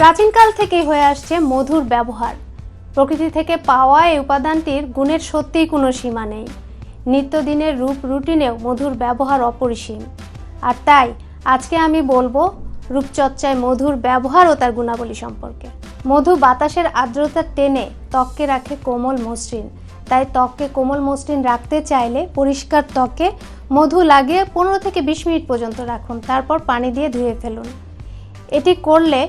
প্রাচীনকাল থেকেই হয়ে আসছে মধুর ব্যবহার। প্রকৃতি থেকে পাওয়া এই উপাদানটির গুণের সত্যিই কোনো সীমা নেই। নিত্যদিনের রুটিনেও মধুর ব্যবহার অপরিসীম। আর তাই আজকে আমি বলবো রূপচর্চায় মধুর ব্যবহার ও তার গুণাবলী সম্পর্কে। মধু বাতাসের আর্দ্রতা টেনে ত্বককে রাখে কোমল মসৃণ। তাই ত্বককে কোমল মসৃণ রাখতে চাইলে পরিষ্কার ত্বকে মধু লাগিয়ে 15 থেকে 20 মিনিট পর্যন্ত রাখুন, তারপর পানি দিয়ে ধুয়ে ফেলুন। এটি করলে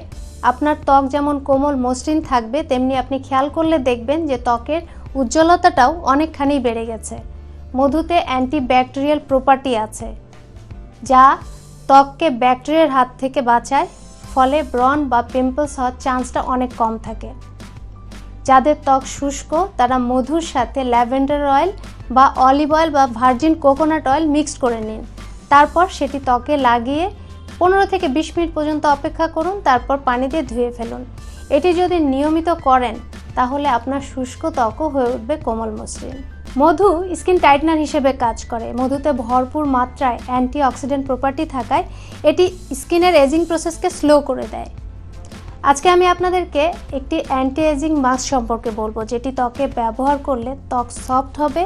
আপনার ত্বক যেমন কোমল মসৃণ থাকবে, তেমনি আপনি খেয়াল করলে দেখবেন যে ত্বকের উজ্জ্বলতাটাও অনেকখানি বেড়ে গেছে। মধুতে অ্যান্টিব্যাকটেরিয়াল প্রপার্টি আছে, যা ত্বককে ব্যাকটেরিয়ার হাত থেকে বাঁচায়, ফলে ব্রণ বা পিম্পলস হওয়ার চান্সটা অনেক কম থাকে। যাদের ত্বক শুষ্ক তারা মধুর সাথে ল্যাভেন্ডার অয়েল বা অলিভ অয়েল বা ভার্জিন কোকোনাট অয়েল মিক্সড করে নিন। তারপর সেটি ত্বকে লাগিয়ে 15 থেকে 20 মিনিট পর্যন্ত অপেক্ষা করুন, তারপর পানি দিয়ে ধুয়ে ফেলুন। এটি যদি নিয়মিত করেন তাহলে আপনার শুষ্ক ত্বকও হয়ে উঠবে কোমল মসৃণ। মধু স্কিন টাইটনার হিসেবে কাজ করে। মধুতে ভরপুর মাত্রায় অ্যান্টিঅক্সিডেন্ট প্রপার্টি থাকায় এটি স্কিনের এজিং প্রসেসকে স্লো করে দেয়। আজকে আমি আপনাদেরকে একটি অ্যান্টি এজিং মাস্ক সম্পর্কে বলবো, যেটি ত্বকে ব্যবহার করলে ত্বক সফট হবে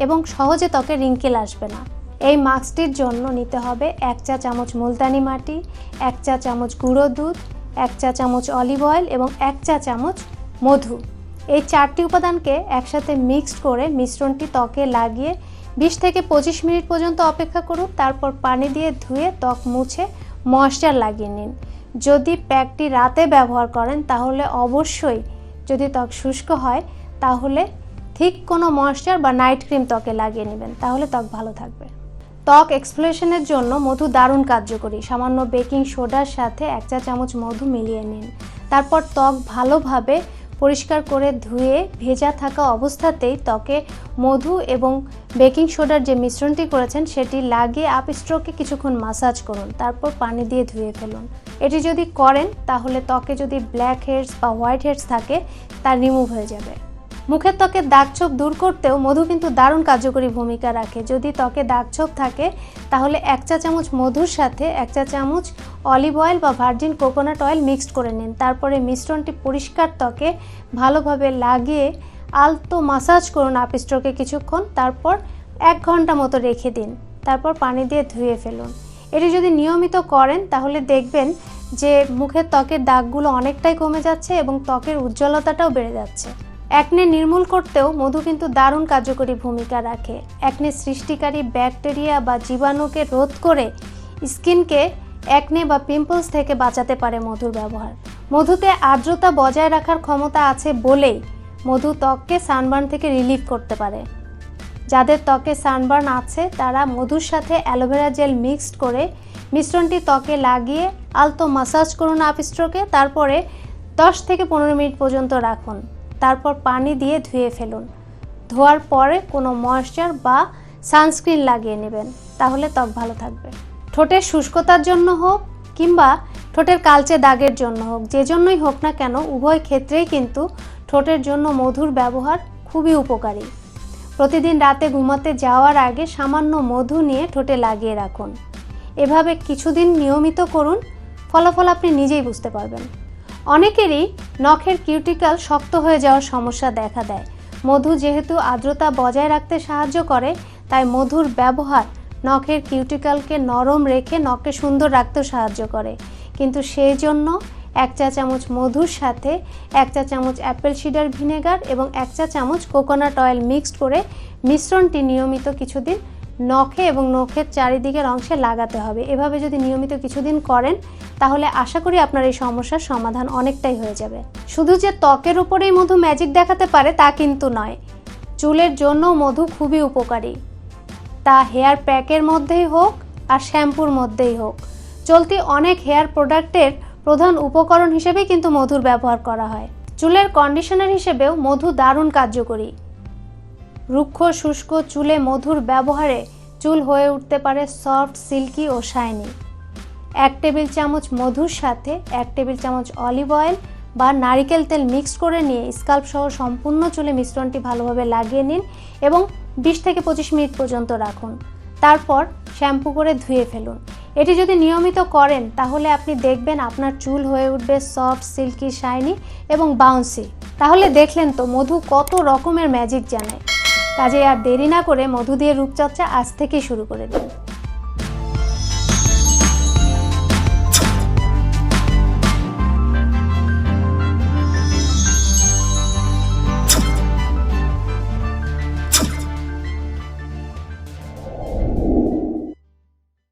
এবং সহজে ত্বকে রিঙ্কেল আসবে না। এই মাস্কটির জন্য নিতে হবে 1 চা চামচ মুলতানি মাটি, 1 চা চামচ গুঁড়ো দুধ, 1 চা চামচ অলিভ অয়েল এবং 1 চা চামচ মধু। এই 4টি উপাদানকে একসাথে মিক্সড করে মিশ্রণটি ত্বকে লাগিয়ে 20 থেকে 25 মিনিট পর্যন্ত অপেক্ষা করুন। তারপর পানি দিয়ে ধুয়ে ত্বক মুছে ময়েশ্চার লাগিয়ে নিন। যদি প্যাকটি রাতে ব্যবহার করেন তাহলে অবশ্যই, যদি ত্বক শুষ্ক হয় তাহলে ঠিক কোনো ময়েশ্চার বা নাইট ক্রিম ত্বকে লাগিয়ে নেবেন, তাহলে ত্বক ভালো থাকবে। ত্বক এক্সফোলিয়েশনের জন্য মধু দারুণ কার্যকরী। সামান্য বেকিং সোডার সাথে 1 চা চামচ মধু মিলিয়ে নিন। তারপর ত্বক ভালোভাবে পরিষ্কার করে ধুয়ে ভেজা থাকা অবস্থাতেই ত্বকে মধু এবং বেকিং সোডার যে মিশ্রণটি করেছেন সেটি লাগিয়ে আপ স্ট্রোকে কিছুক্ষণ মাসাজ করুন, তারপর পানি দিয়ে ধুয়ে ফেলুন। এটি যদি করেন তাহলে ত্বকে যদি ব্ল্যাক হেডস বা হোয়াইট হেডস থাকে তা রিমুভ হয়ে যাবে। মুখের ত্বকের দাগছোপ দূর করতেও মধু কিন্তু দারুণ কার্যকরী ভূমিকা রাখে। যদি ত্বকে দাগছোপ থাকে তাহলে 1 চা চামচ মধুর সাথে 1 চা চামচ অলিভ অয়েল বা ভার্জিন কোকোনাট অয়েল মিক্সড করে নিন। তারপরে মিশ্রণটি পরিষ্কার ত্বকে ভালোভাবে লাগিয়ে আলতো মাসাজ করুন আপ স্ট্রোকে কিছুক্ষণ, তারপর 1 ঘন্টা মতো রেখে দিন, তারপর পানি দিয়ে ধুয়ে ফেলুন। এটি যদি নিয়মিত করেন তাহলে দেখবেন যে মুখের ত্বকের দাগগুলো অনেকটাই কমে যাচ্ছে এবং ত্বকের উজ্জ্বলতাটাও বেড়ে যাচ্ছে। অ্যাকনে নির্মূল করতেও মধু কিন্তু দারুণ কার্যকরী ভূমিকা রাখে। অ্যাকনে সৃষ্টিকারী ব্যাকটেরিয়া বা জীবাণুকে রোধ করে স্কিনকে অ্যাকনে বা পিম্পলস থেকে বাঁচাতে পারে মধুর ব্যবহার। মধুতে আর্দ্রতা বজায় রাখার ক্ষমতা আছে বলেই মধু ত্বককে সানবার্ন থেকে রিলিফ করতে পারে। যাদের ত্বকে সানবার্ন আছে তারা মধুর সাথে অ্যালোভেরা জেল মিক্সড করে মিশ্রণটি ত্বকে লাগিয়ে আলতো মাসাজ করুন আপ স্ট্রোকে, তারপরে 10 থেকে 15 মিনিট পর্যন্ত রাখুন, তারপর পানি দিয়ে ধুয়ে ফেলুন। ধোয়ার পরে কোনো ময়েশ্চার বা সানস্ক্রিন লাগিয়ে নেবেন, তাহলে ত্বক ভালো থাকবে। ঠোঁটের শুষ্কতার জন্য হোক কিংবা ঠোঁটের কালচে দাগের জন্য হোক, যে জন্যই হোক না কেন, উভয় ক্ষেত্রেই কিন্তু ঠোঁটের জন্য মধুর ব্যবহার খুবই উপকারী। প্রতিদিন রাতে ঘুমাতে যাওয়ার আগে সামান্য মধু নিয়ে ঠোঁটে লাগিয়ে রাখুন। এভাবে কিছুদিন নিয়মিত করুন, ফলাফল আপনি নিজেই বুঝতে পারবেন। অনেকেরই নখের কিউটিক্যাল শক্ত হয়ে যাওয়ার সমস্যা দেখা দেয়। মধু যেহেতু আর্দ্রতা বজায় রাখতে সাহায্য করে, তাই মধুর ব্যবহার নখের কিউটিক্যালকে নরম রেখে নখকে সুন্দর রাখতেও সাহায্য করে। কিন্তু সেই জন্য 1 চা চামচ মধুর সাথে 1 চা চামচ অ্যাপেল সিডার ভিনেগার এবং 1 চা চামচ কোকোনাট অয়েল মিক্সড করে মিশ্রণটি নিয়মিত কিছুদিন নখে এবং নখের চারিদিকের অংশে লাগাতে হবে। এভাবে যদি নিয়মিত কিছুদিন করেন তাহলে আশা করি আপনার এই সমস্যার সমাধান অনেকটাই হয়ে যাবে। শুধু যে ত্বকের উপরেই মধু ম্যাজিক দেখাতে পারে তা কিন্তু নয়, চুলের জন্য মধু খুবই উপকারী। তা হেয়ার প্যাকের মধ্যেই হোক আর শ্যাম্পুর মধ্যেই হোক, চলতি অনেক হেয়ার প্রোডাক্টের প্রধান উপকরণ হিসেবে কিন্তু মধুর ব্যবহার করা হয়। চুলের কন্ডিশনার হিসেবেও মধু দারুণ কার্যকরী। রুক্ষ শুষ্ক চুলে মধুর ব্যবহারে চুল হয়ে উঠতে পারে সফট, সিল্কি ও শাইনি। 1 টেবিল চামচ মধুর সাথে 1 টেবিল চামচ অলিভ অয়েল বা নারিকেল তেল মিক্সড করে নিয়ে স্কাল্প সহ সম্পূর্ণ চুলে মিশ্রণটি ভালোভাবে লাগিয়ে নিন এবং 20 থেকে 25 মিনিট পর্যন্ত রাখুন। তারপর শ্যাম্পু করে ধুয়ে ফেলুন। এটি যদি নিয়মিত করেন তাহলে আপনি দেখবেন আপনার চুল হয়ে উঠবে সফট, সিল্কি, শাইনি এবং বাউন্সি। তাহলে দেখলেন তো মধু কত রকমের ম্যাজিক জানে। কাজে আর দেরি না করে মধু দিয়ে রূপচর্চা আজ থেকেই শুরু করে দিন।